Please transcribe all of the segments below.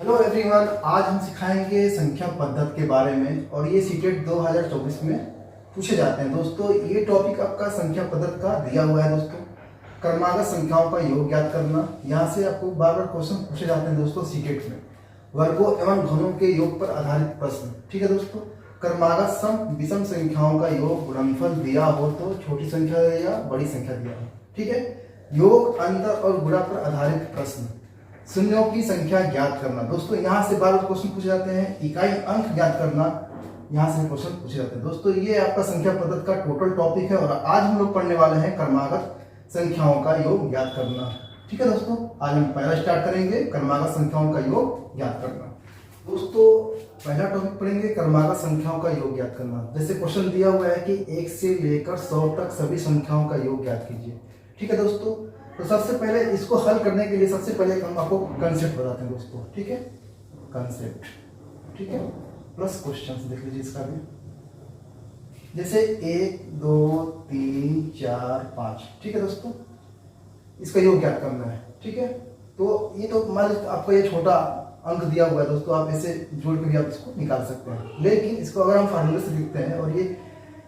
Hello everyone, आज हम सिखाएंगे संख्या पद्धति के बारे में और ये सीटेट 2024 में पूछे जाते हैं। दोस्तों, ये टॉपिक आपका संख्या पद्धति का दिया हुआ है। दोस्तों, क्रमागत संख्याओं का योग ज्ञात करना, यहाँ से आपको बार बार क्वेश्चन पूछे जाते हैं। दोस्तों, सीटेट में वर्गों एवं घनों के योग पर आधारित प्रश्न। ठीक है दोस्तों, क्रमागत सम विषम संख्याओं का योग गुणनफल दिया हो तो छोटी संख्या या बड़ी संख्या दिया हो। ठीक है, योग अंतर और गुणा पर आधारित प्रश्न, शून्यों की संख्या ज्ञात करना। दोस्तों, यहाँ से बार बार क्वेश्चन पूछे जाते हैं। इकाई अंक ज्ञात करना, यहाँ से क्वेश्चन पूछे जाते हैं। दोस्तों, ये आपका संख्या पद्धति का टोटल टॉपिक है और आज हम लोग पढ़ने वाले हैं क्रमागत संख्याओं का योग ज्ञात करना। ठीक है दोस्तों, आज हम पहला स्टार्ट करेंगे क्रमागत संख्याओं का योग ज्ञात करना। दोस्तों, पहला टॉपिक पढ़ेंगे क्रमागत संख्याओं का योग ज्ञात करना। जैसे क्वेश्चन दिया हुआ है कि 1 से लेकर 100 तक सभी संख्याओं का योग ज्ञात कीजिए। ठीक है दोस्तों, तो सबसे पहले इसको हल करने के लिए सबसे पहले हम आपको कंसेप्ट बताते हैं दोस्तों। ठीक है, कंसेप्ट, ठीक है, प्लस क्वेश्चन देख लीजिए इसका भी। जैसे 1 2 3 4 5। ठीक है दोस्तों, इसका योग ज्ञात करना है। ठीक है, तो ये तो मान लीजिए आपको ये छोटा अंक दिया हुआ है। दोस्तों, आप ऐसे जोड़ के भी आप इसको निकाल सकते हैं, लेकिन इसको अगर हम फार्मूले से लिखते हैं और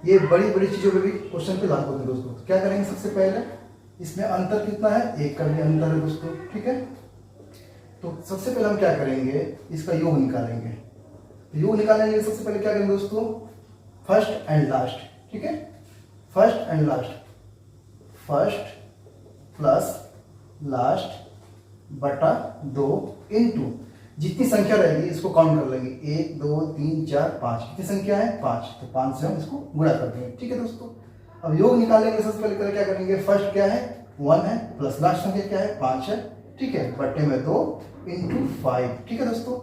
ये बड़ी बड़ी चीजों पे भी क्वेश्चन पे लागू होते हैं। दोस्तों, तो क्या करेंगे, सबसे पहले इसमें अंतर कितना है, 1 का भी अंतर है दोस्तों। ठीक है, तो सबसे पहले हम क्या करेंगे, इसका योग निकालेंगे। तो योग निकालेंगे सबसे पहले क्या करेंगे दोस्तों, फर्स्ट एंड लास्ट। ठीक है, first and last, first plus last बटा 2 इंटू जितनी संख्या रहेगी इसको काउंट कर लेंगे। 1 2 3 4 5, कितनी संख्या है, 5, तो 5 से हम इसको गुणा कर देंगे। ठीक है दोस्तों, अब योग निकालेंगे सबसे पहले क्या करेंगे, फर्स्ट क्या है 1 है, प्लस लास्ट संख्या क्या है 5 है। ठीक है, बट्टे में 2 इंटू 5। ठीक है दोस्तों,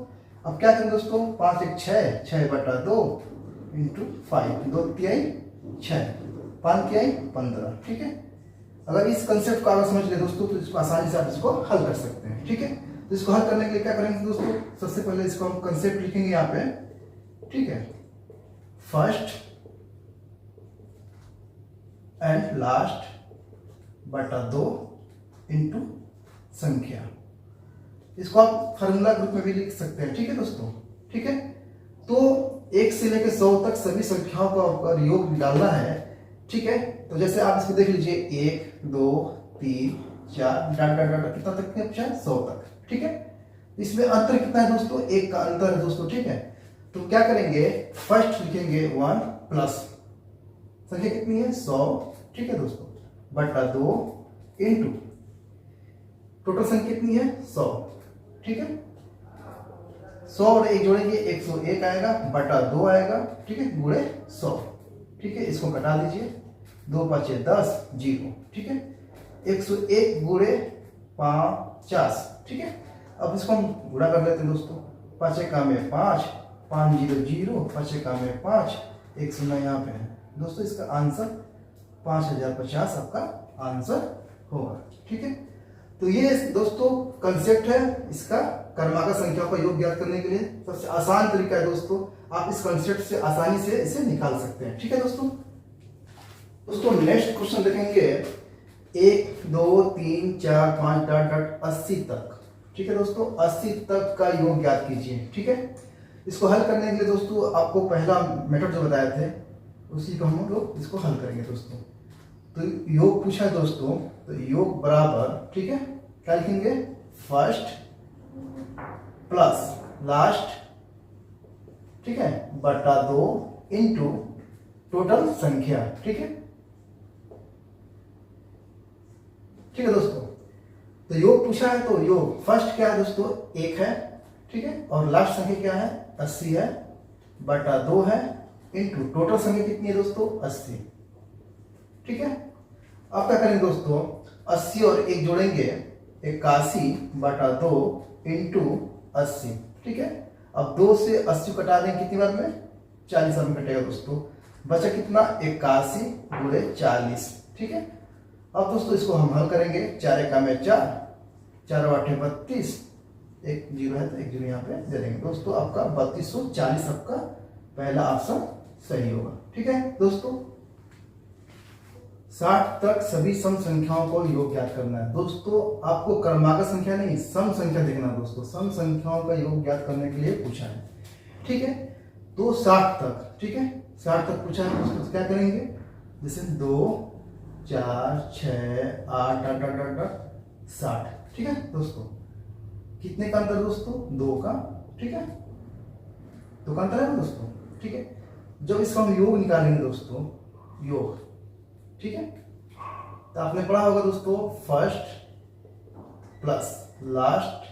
अब क्या करेंगे दोस्तों, 5 1 6, 6 बटा 2 इंटू 5, 2 तिहाई 6, 5 तिहाई 15। ठीक है, अगर इस कंसेप्ट को अगर समझ ले दोस्तों तो इसको आसानी से आप इसको हल कर सकते हैं। ठीक है, तो इसको हल करने के लिए क्या करेंगे दोस्तों, सबसे पहले इसको हम कंसेप्ट लिखेंगे यहाँ पे। ठीक है, फर्स्ट एंड लास्ट बटा 2 इंटू संख्या, इसको आप फार्मूला ग्रुप में भी लिख सकते हैं। ठीक है दोस्तों, ठीक है, तो 1 से लेकर 100 तक सभी संख्याओं का योग डालना है। ठीक है, तो जैसे आप इसको देख लीजिए 1 2 3 4 डाटा कितना तक है, 100 तक। ठीक है, इसमें अंतर कितना है दोस्तों, 1 का अंतर है दोस्तों। ठीक है, तो क्या करेंगे, फर्स्ट लिखेंगे 1 प्लस संख्या कितनी है 100। ठीक है दोस्तों, बटा 2 इंटू टोटल संख्या कितनी है 100। ठीक है, 100 और 1 जोड़ेंगे 101 आएगा, बटा 2 आएगा। ठीक है, गुणे 100। ठीक है, इसको कटा दीजिए, 2 5 10 0। ठीक है, 101 गुणे 50। ठीक है, अब इसको हम गुणा कर लेते हैं दोस्तों। 5 1 में 5, 5 0 0, 5 1 में 5, 1 0 यहाँ पे है दोस्तों। इसका आंसर 5050 आपका आंसर होगा। ठीक है, तो ये दोस्तों कंसेप्ट है इसका क्रमागत संख्या का योग ज्ञात करने के लिए। सबसे आसान तरीका है दोस्तों, आप इस कंसेप्ट से आसानी से इसे निकाल सकते हैं। ठीक है दोस्तों, नेक्स्ट क्वेश्चन देखेंगे 1 2 3 4 5 डॉट 80 तक। ठीक है दोस्तों, 80 तक का योग ज्ञात कीजिए। ठीक है, इसको हल करने के लिए दोस्तों आपको पहला मेथड जो बताए थे उसी को हम लोग इसको हल करेंगे दोस्तों। तो योग पूछा है दोस्तों, तो योग बराबर, ठीक है, क्या लिखेंगे, फर्स्ट प्लस लास्ट, ठीक है, बटा 2 इंटू टोटल संख्या। ठीक है, ठीक है दोस्तों, तो योग पूछा है तो योग फर्स्ट क्या है दोस्तों 1 है। ठीक है, और लास्ट संख्या क्या है 80 है, बटा 2 है इंटू टोटल संख्या कितनी है दोस्तों 80। ठीक है, अब क्या करेंगे दोस्तों, 80 और 1 जोड़ेंगे 81 बटा 2 इंटू 80। ठीक है, अब 2 से 80 कटा देंगे कितनी बार में, 40 बार में कटेगा दोस्तों। बचा कितना 81 गुणे 40। ठीक है, अब दोस्तों इसको हम हल करेंगे। 4 1 में 4, 4 8 32, 1 0 है तो 1 0 यहाँ पे दे देंगे दोस्तों। आपका 3240 आपका पहला ऑप्शन सही होगा। ठीक है दोस्तों, 60 तक सभी सम संख्याओं को योग ज्ञात करना है। दोस्तों आपको क्रमागत संख्या नहीं, सम संख्या देखना है दोस्तों। सम संख्याओं का योग ज्ञात करने के लिए पूछा है, ठीक है। तो 60 तक, ठीक है, 60 तक पूछा है दोस्तों। तो क्या करेंगे, जैसे 2 4 6 8 8 8 8 8 60, ठीक है दोस्तों। कितने का अंतर दोस्तों, 2 का, ठीक है, 2 का अंतर है ना दोस्तों, ठीक है। जब इसका हम योग निकालेंगे दोस्तों, योग, ठीक है, तो आपने पढ़ा होगा दोस्तों फर्स्ट प्लस लास्ट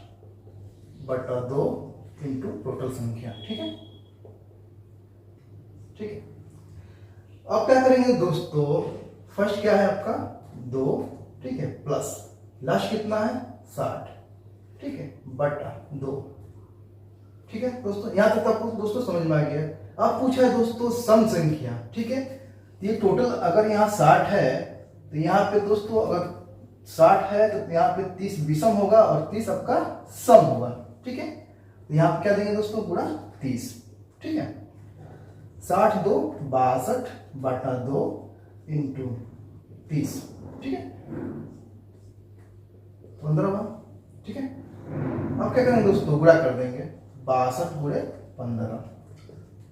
बटा 2 इंटू टोटल संख्या, ठीक है, ठीक है। अब क्या करेंगे दोस्तों, फर्स्ट क्या है आपका 2, ठीक है, प्लस लास्ट कितना है 60, ठीक है, बटा 2, ठीक है दोस्तों। यहां तक आपको दोस्तों समझ में आ गया। अब पूछा है दोस्तों सम संख्या, ठीक है। ये टोटल अगर यहाँ 60 है तो यहाँ पे दोस्तों अगर 60 है तो यहाँ पे 30 विषम होगा और 30 आपका सम होगा, ठीक है। तो यहाँ पे क्या देंगे दोस्तों, पूरा 30, ठीक है। 60 2 62 बटा 2 इंटू 30, ठीक है, 15, ठीक है। अब क्या करेंगे दोस्तों, गुणा कर देंगे, 62 गुणे 15,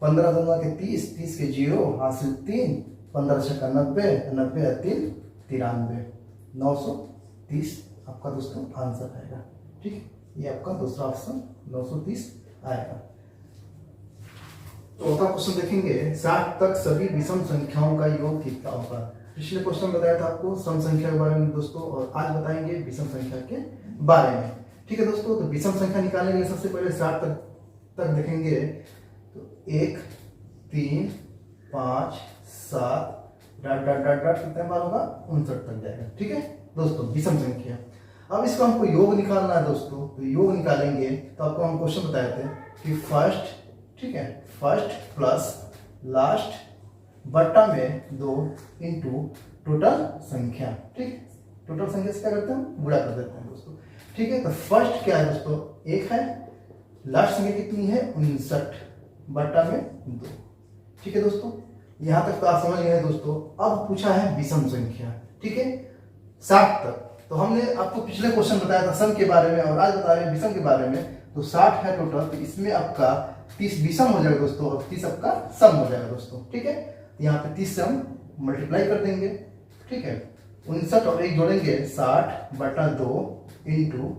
15 दूंगा के 30, 30 के 0 हासिल 3, 15 से 90, 90 है 3 93, 930 आपका दोस्तों आंसर आएगा, ठीक है। ये आपका दूसरा ऑप्शन 930 आएगा। चौथा क्वेश्चन देखेंगे, 60 तक सभी विषम संख्याओं का योग कितना होगा। पिछले क्वेश्चन बताया था आपको सम संख्या के बारे में दोस्तों, और आज बताएंगे विषम संख्या के बारे में, ठीक है दोस्तों। तो विषम संख्या निकालने के लिए सबसे पहले 60 तक देखेंगे, तो 1 3 5 7 डॉट डॉट डॉट डॉट कितने बार होगा, 59 तक जाएगा, ठीक है दोस्तों, विषम संख्या। अब इसको हमको योग निकालना है दोस्तों, तो योग निकालेंगे तो आपको हम क्वेश्चन बताए थे कि फर्स्ट, ठीक है, फर्स्ट प्लस लास्ट बटा में 2 इंटू टोटल संख्या, ठीक, टोटल संख्या से क्या करते हैं, गुणा कर देते हैं दोस्तों, ठीक है। तो फर्स्ट क्या है दोस्तों, 1 है, लास्ट संख्या कितनी है 59 बटा में 2, ठीक है दोस्तों। यहां तक तो आप समझ गए दोस्तों। अब पूछा है विषम संख्या, ठीक है, 60 तक। तो हमने आपको पिछले क्वेश्चन बताया था सम के बारे में और आज बता रहे हैं विषम के बारे में। तो 60 है टोटल, तो इसमें आपका 30 विषम हो जाएगा दोस्तों और 30 आपका सम हो जाएगा दोस्तों, ठीक है। तो यहाँ पे 30 से हम मल्टीप्लाई कर देंगे, ठीक है, 59 और 1 जोड़ेंगे 60 बटा 2 इंटू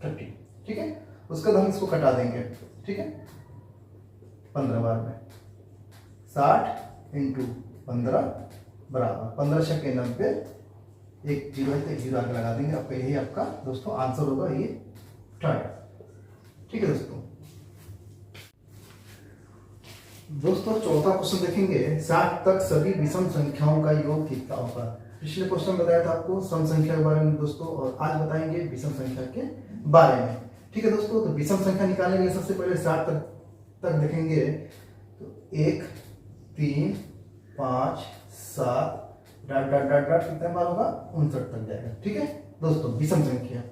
30, ठीक है। उसके बाद हम इसको कटा देंगे, ठीक है, 15 बार में 60 इंटू 15 बराबर 15 छक्के 90, एक जीरो है तो एक जीरो आगे लगा देंगे, आपका यही आपका दोस्तों आंसर होगा, ये थर्ड, ठीक है दोस्तों। दोस्तों चौथा क्वेश्चन देखेंगे, 60 तक सभी विषम संख्याओं का योग कितना होगा। पिछले क्वेश्चन बताया था आपको सम संख्या के बारे में दोस्तों, और आज बताएंगे विषम संख्या के बारे में, ठीक है दोस्तों। तो विषम संख्या निकालने के लिए सबसे पहले 60 तक देखेंगे, तो 1 3 5 7 डॉट डॉट डॉट डॉट कितने बार होगा, 59 तक जाएगा, ठीक है दोस्तों, विषम संख्या।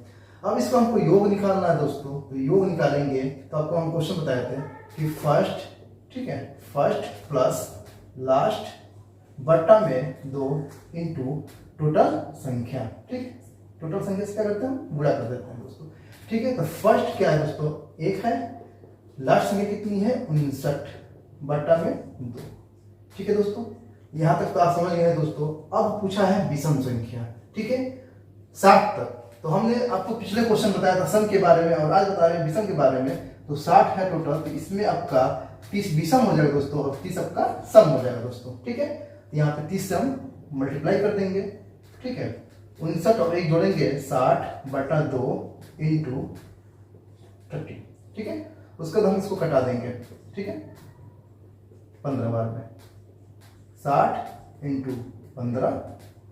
अब इसको हमको योग निकालना है दोस्तों, तो योग निकालेंगे तो आपको हम क्वेश्चन बताए थे कि फर्स्ट, ठीक है, फर्स्ट प्लस लास्ट बटा में 2 इंटू टोटल संख्या, ठीक, टोटल संख्या से क्या करते हैं, गुणा कर देते हैं दोस्तों, ठीक है। तो फर्स्ट क्या है दोस्तों, 1 है, लास्ट संख्या कितनी है 59 बटा में 2, ठीक है दोस्तों। यहां तक तो आप समझ गए दोस्तों। अब पूछा है विषम संख्या, ठीक है, 60 तक। तो हमने आपको पिछले क्वेश्चन बताया था सम के बारे में और आज बता रहे हैं विषम के बारे में। तो 60 है टोटल, तो इसमें आपका 30 विषम हो जाएगा दोस्तों और 30 आपका सम हो जाएगा दोस्तों, ठीक है। यहाँ पे 30 से हम मल्टीप्लाई कर देंगे, ठीक है, 59 और 1 जोड़ेंगे 60 बटा 2 इंटू 30, ठीक है। उसके बाद हम इसको कटा देंगे, ठीक है, 15 बार में 60 इंटू 15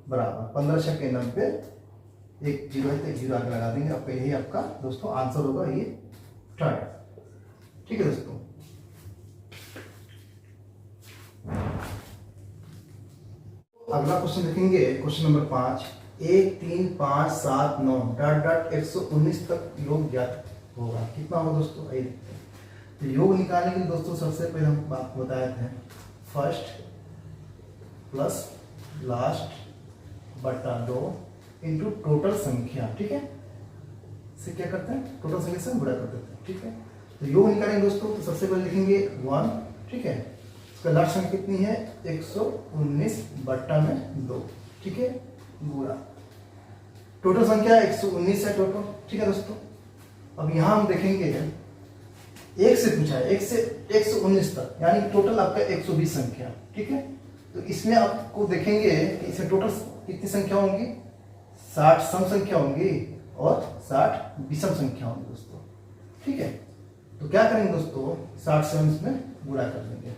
बराबर 15 छक्के 90, एक जीरो है तो एक जीरो आगे लगा देंगे, आपका यही आपका दोस्तों आंसर होगा, ये थर्ड, ठीक है दोस्तों। अगला क्वेश्चन देखेंगे, क्वेश्चन नंबर 5, 1 3 5 7 9 डॉट डॉट 119 तक योग ज्ञात होगा, कितना होगा दोस्तों, आइए। तो योग निकालने के लिए दोस्तों सबसे पहले हम आपको बताए थे फर्स्ट प्लस लास्ट बटा 2 इंटू टोटल संख्या, ठीक है। से क्या करते हैं, टोटल संख्या से गुणा कर देते हैं, ठीक है। तो योग निकालेंगे दोस्तों, तो सबसे पहले लिखेंगे 1, ठीक है। इसका लास्ट संख्या कितनी है, 119 बट्टा में 2, ठीक है, गुणा टोटल संख्या 119 है टोटल, ठीक है दोस्तों। अब यहाँ हम देखेंगे 1 से पूछा है, 1 से 119 तक, यानी टोटल आपका 120 संख्या, ठीक है। तो इसमें आपको देखेंगे कि इसमें टोटल कितनी संख्या होंगी, 60 सम संख्या होंगी और 60 विषम संख्या होंगी दोस्तों, ठीक है। तो क्या करेंगे दोस्तों, 60 से हम इसमें गुणा कर देंगे।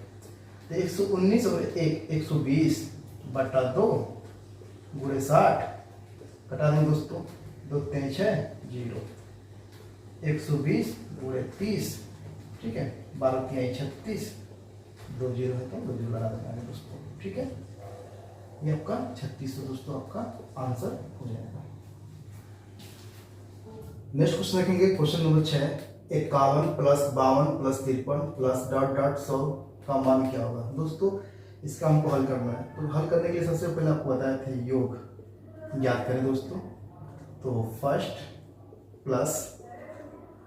तो 119 और 120 बटा 2 गुणे 60 कटा देंगे दोस्तों, 2 3 6 0, 120 गुणे 30, ठीक है, 12 3 36, 2 0 है तो 2 0 लगा देंगे दोस्तों, ठीक है। ये आपका 36 दोस्तों आपका आंसर हो जाएगा। नेक्स्ट क्वेश्चन देखेंगे, question number 6, 51 plus 52 plus 53 plus dot dot 100 का मान क्या होगा। दोस्तों इसका हमको हल करना है, तो हल करने के लिए सबसे पहले आपको बताया था योग याद करें दोस्तों। तो फर्स्ट प्लस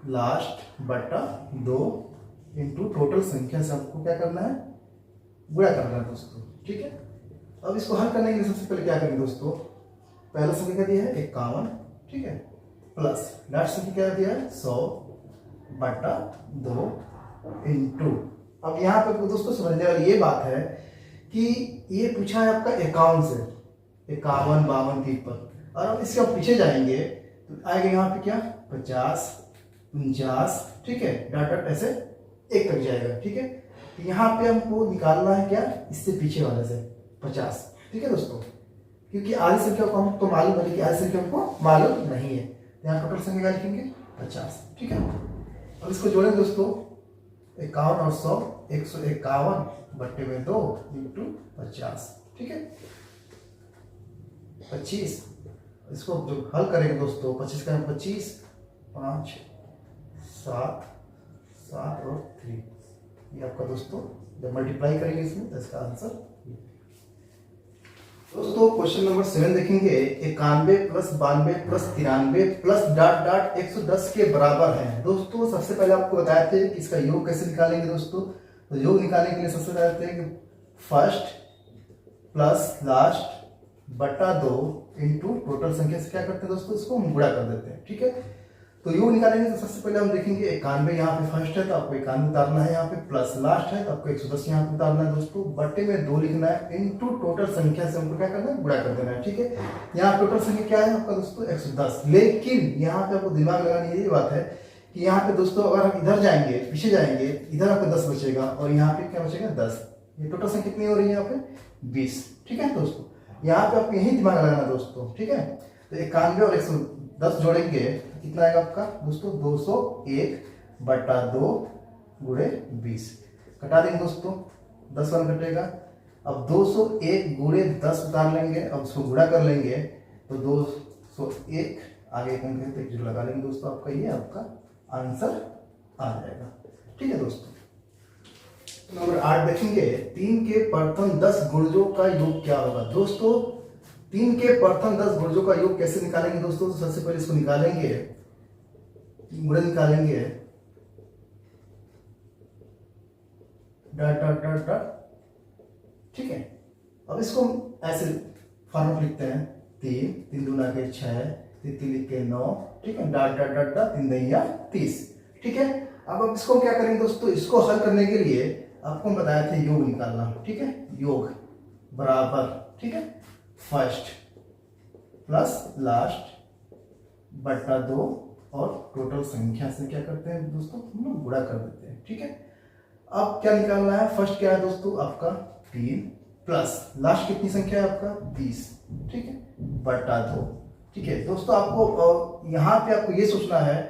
लास्ट बटा 2 इंटू टोटल संख्या से आपको क्या करना है, गुणा करना है दोस्तों, ठीक है। अब इसको हल करने के लिए सबसे पहले क्या करेंगे दोस्तों, पहला संख्या क्या दिया है 51, ठीक है, प्लस लास्ट संख्या क्या दिया है 100 बटा 2 इंटू। अब यहाँ पे दोस्तों समझने वाली ये बात है कि ये पूछा है आपका 51 से, 51 52 53, और अब इसके आप पीछे जाएंगे तो आएगा यहाँ पे क्या 50 49, ठीक है, डॉट डॉट ऐसे 1 तक जाएगा, ठीक है। तो यहाँ पे हमको निकालना है क्या, इससे पीछे वाले से 50, ठीक है दोस्तों, क्योंकि आधी संख्या को हमको मालूम है लेकिन आधी संख्या हमको मालूम नहीं है। यहाँ टोटल संख्या लिखेंगे 50, ठीक है। अब इसको जोड़ेंगे दोस्तों, 51 और 100, 151 बट्टे में 2 इंटू 50, ठीक है, 25। इसको जो हल करेंगे दोस्तों, 25 का 25 5 7 7 और 3, ये आपका दोस्तों जब मल्टीप्लाई करेंगे इसमें तो इसका आंसर। दोस्तों क्वेश्चन नंबर 7 देखेंगे, 91 plus 92 plus 93 plus dot dot 110 के बराबर है। दोस्तों सबसे पहले आपको बताए थे कि इसका योग कैसे निकालेंगे दोस्तों। तो योग निकालने के लिए सबसे पहले बताते हैं कि फर्स्ट प्लस लास्ट बटा 2 इंटू टोटल संख्या से क्या करते हैं दोस्तों, इसको हम गुणा कर देते हैं, ठीक है। तो योग निकालेंगे तो सबसे पहले हम देखेंगे 91 यहाँ पे फर्स्ट है तो आपको 91 उतारना है यहाँ पे, प्लस लास्ट है तो आपको 110 यहाँ पे उतारना है दोस्तों, बट्टे में 2 लिखना है, इनटू टोटल संख्या से हमको क्या करना है, गुणा कर देना है, ठीक है। यहाँ टोटल संख्या क्या है आपका दोस्तों 110, लेकिन यहाँ पे आपको दिमाग लगानी ये बात है कि यहाँ पे दोस्तों अगर हम इधर जाएंगे पीछे जाएंगे, इधर आपका 10 बचेगा और यहाँ पे क्या बचेगा 10, ये टोटल संख्या कितनी हो रही है यहाँ पे 20, ठीक है दोस्तों। यहाँ पे आपको यही दिमाग लगाना दोस्तों, ठीक है। तो 91 और 110 जोड़ेंगे कितना आएगा आपका दोस्तों 201 बटा 2 गुणे 20, कटा देंगे दोस्तों, 10 वाला कटेगा। अब 201 गुणे 10 उतार लेंगे, अब उसको गुणा कर लेंगे तो 201 आगे एक जीरो लगा लेंगे दोस्तों, आपका ये आपका आंसर आ जाएगा, ठीक है दोस्तों। नंबर 8 देखेंगे, 3 के प्रथम 10 गुणजों का योग क्या होगा। दोस्तों 3 के प्रथम 10 गुणजों का योग कैसे निकालेंगे दोस्तों, तो सबसे पहले इसको निकालेंगे, गुण निकालेंगे डॉट डॉट डॉट डॉट, ठीक है। अब इसको ऐसे फॉर्मूला लिखते हैं, 3 3 दूना के 6 3 लिख के 9, ठीक है, डॉट डॉट डॉट डॉट 3 दैया 30, ठीक है। अब इसको क्या करेंगे दोस्तों, इसको हल करने के लिए आपको बताया था योग निकालना, ठीक है, योग बराबर, ठीक है, फर्स्ट प्लस लास्ट बटा 2 और टोटल संख्या से क्या करते हैं दोस्तों, हम लोग गुणा कर देते हैं, ठीक है। अब क्या निकालना है, फर्स्ट क्या है दोस्तों आपका 3 प्लस लास्ट कितनी संख्या है आपका 20, ठीक है, बटा 2, ठीक है दोस्तों। आपको यहाँ पे आपको ये सोचना है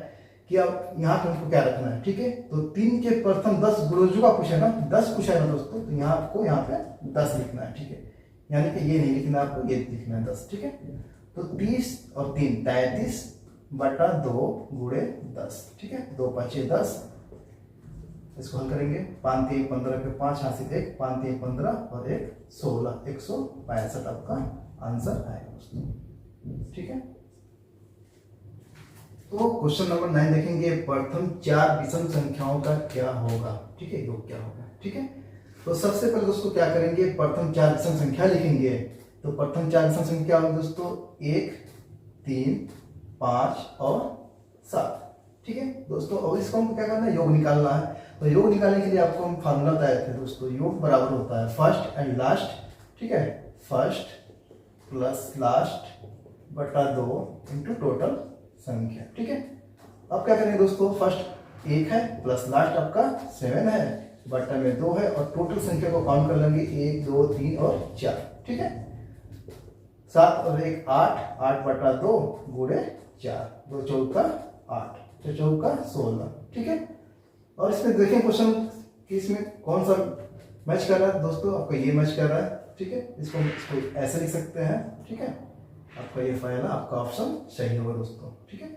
कि अब यहाँ पे हमको क्या रखना है, ठीक है। तो 3 के प्रथम 10 गुणजों का पूछा है ना, 10 पूछा है ना दोस्तों, तो यहाँ आपको यहाँ पे 10 लिखना है, ठीक है, यानी कि ये नहीं लिखना आपको, ये लिखना है 10, ठीक है। तो 30 और 3 33 बटा 2 गुणे 10, ठीक है, 2 5 10 इसको हल करेंगे। 5 3 15 पे 5 हाथ से 1, 5 3 15 और 1 16, 162 आपका आंसर आएगा दोस्तों। ठीक है, तो क्वेश्चन नंबर 9 देखेंगे, प्रथम 4 विषम संख्याओं का क्या होगा। ठीक है, योग क्या होगा। ठीक है, तो सबसे पहले दोस्तों क्या करेंगे, प्रथम 4 विषम संख्या लिखेंगे। तो प्रथम 4 विषम संख्या होगी दोस्तों 1 3 5 और 7। ठीक है दोस्तों, और इसको हमको क्या करना है, योग निकालना है। तो योग निकालने के लिए आपको हम फार्मूला बताए थे दोस्तों, योग बराबर होता है फर्स्ट एंड लास्ट। ठीक है, फर्स्ट प्लस लास्ट बटा 2 इंटू टोटल संख्या। ठीक है, अब क्या करेंगे दोस्तों, फर्स्ट 1 है प्लस लास्ट आपका 7 है, बटा में 2 है, और टोटल संख्या को काउंट कर लेंगे 1 2 3 और 4। ठीक है, 7 और 1 8, 8 बटा 2 गुणे 4, 2 चौका 8, 6 चौका 16। ठीक है, और इसमें देखें क्वेश्चन कि इसमें कौन सा मैच कर रहा है दोस्तों, आपका ये मैच कर रहा है। ठीक है, इसको ऐसे लिख सकते हैं। ठीक है, आपका ये फाइनल आपका ऑप्शन सही होगा दोस्तों। ठीक है।